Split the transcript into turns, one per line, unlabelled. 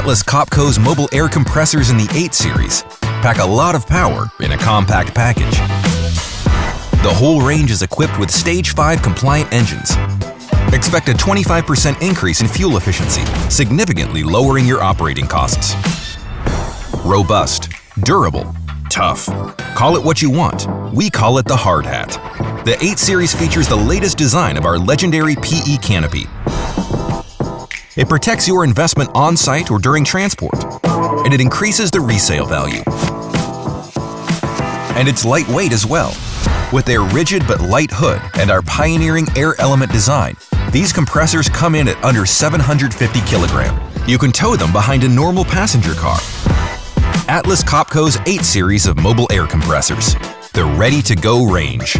Atlas Copco's mobile air compressors in the 8 series pack a lot of power in a compact package. The whole range is equipped with Stage 5 compliant engines. Expect a 25% increase in fuel efficiency, significantly lowering your operating costs. Robust, durable, tough. Call it what you want. We call it the hard hat. The 8 series features the latest design of our legendary PE canopy. It protects your investment on-site or during transport, and it increases the resale value. And it's lightweight as well. With their rigid but light hood and our pioneering air element design, these compressors come in at under 750 kilograms. You can tow them behind a normal passenger car. Atlas Copco's 8 series of mobile air compressors. The ready-to-go range.